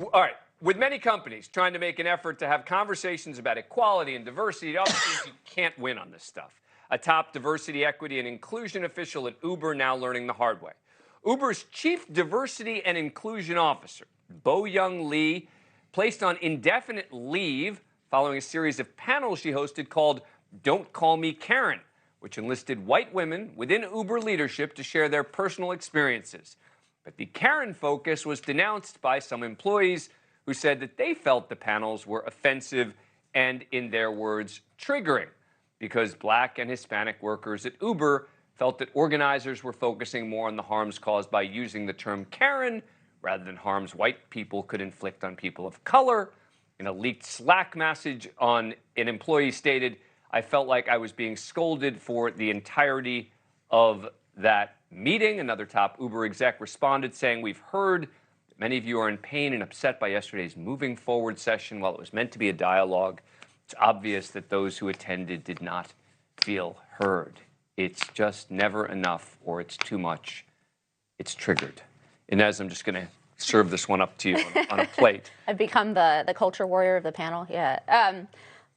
All right. With many companies trying to make an effort to have conversations about equality and diversity, it often seems you can't win on this stuff. A top diversity, equity, and inclusion official at Uber now learning the hard way. Uber's chief diversity and inclusion officer, Bo-Young Lee, placed on indefinite leave following a series of panels she hosted called Don't Call Me Karen, which enlisted white women within Uber leadership to share their personal experiences. But the Karen focus was denounced by some employees who said that they felt the panels were offensive and, in their words, triggering, because Black and Hispanic workers at Uber felt that organizers were focusing more on the harms caused by using the term Karen rather than harms white people could inflict on people of color. In a leaked Slack message, an employee stated, "I felt like I was being scolded for the entirety of that meeting." Another top Uber exec responded saying, "We've heard that many of you are in pain and upset by yesterday's moving forward session. While it was meant to be a dialogue, it's obvious that those who attended did not feel heard. It's just never enough, or it's too much. It's triggered." Inez, I'm just going to serve this one up to you on a plate. I've become the culture warrior of the panel. Yeah.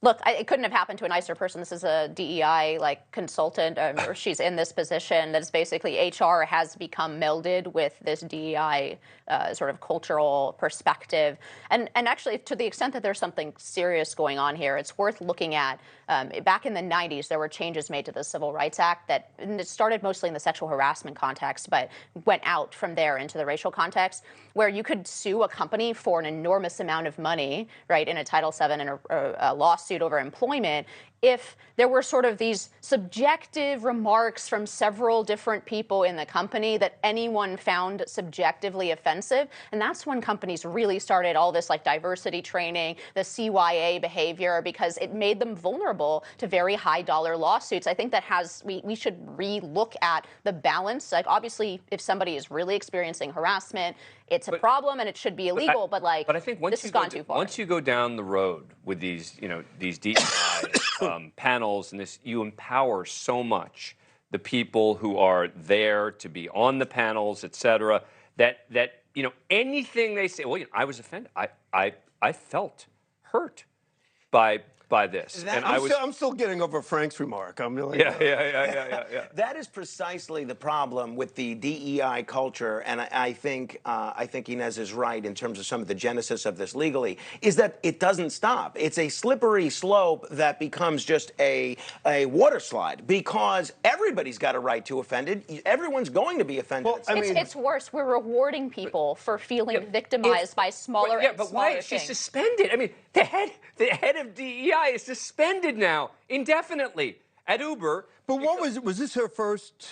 Look, it couldn't have happened to a nicer person. This is a DEI consultant, or she's in this position. That's basically HR has become melded with this DEI sort of cultural perspective. And actually, to the extent that there's something serious going on here, it's worth looking at. Back in the 90s, there were changes made to the Civil Rights Act and it started mostly in the sexual harassment context, but went out from there into the racial context, where you could sue a company for an enormous amount of money, right, in a Title VII and a lawsuit over employment, if there were sort of these subjective remarks from several different people in the company that anyone found subjectively offensive. And that's when companies really started all this diversity training, the CYA behavior, because it made them vulnerable to very high dollar lawsuits. I think that we should re-look at the balance. Obviously, if somebody is really experiencing harassment, it's a problem and it should be illegal. But I think this has gone too far. Once you go down the road with these, these DEI panels and this, you empower so much the people who are there to be on the panels, et cetera, that anything they say, well, I was offended. I felt hurt by this. And I'm still getting over Frank's remark. I'm really yeah. That is precisely the problem with the DEI culture, and I think Inez is right in terms of some of the genesis of this legally, is that it doesn't stop. It's a slippery slope that becomes just a water slide, because everybody's got a right to offended. Everyone's going to be offended. Well, it's worse. We're rewarding people for feeling victimized by smaller and but smaller why is she things. suspended? I mean, the head of DEI is suspended now indefinitely at Uber. But what was this her first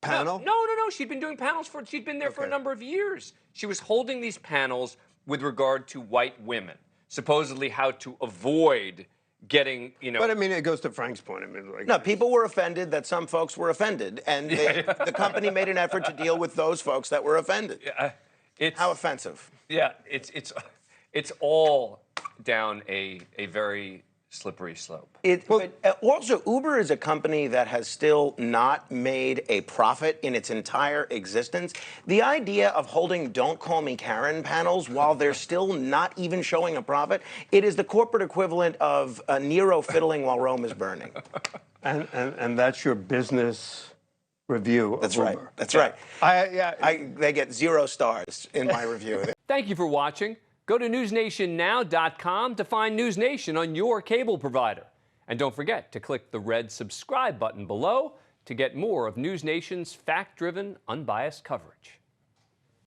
panel? No. She'd been doing panels she'd been there for a number of years. She was holding these panels with regard to white women, supposedly how to avoid getting, But I mean, it goes to Frank's point. I mean, no, people were offended that some folks were offended, and the company made an effort to deal with those folks that were offended. How offensive? Yeah, it's all down a very slippery slope. But also, Uber is a company that has still not made a profit in its entire existence. The idea of holding Don't Call Me Karen panels while they're still not even showing a profit, it is the corporate equivalent of Nero fiddling while Rome is burning. And that's your business review of Uber. That's right. They get 0 stars in my review. Thank you for watching. Go to newsnationnow.com to find NewsNation on your cable provider. And don't forget to click the red subscribe button below to get more of NewsNation's fact-driven, unbiased coverage.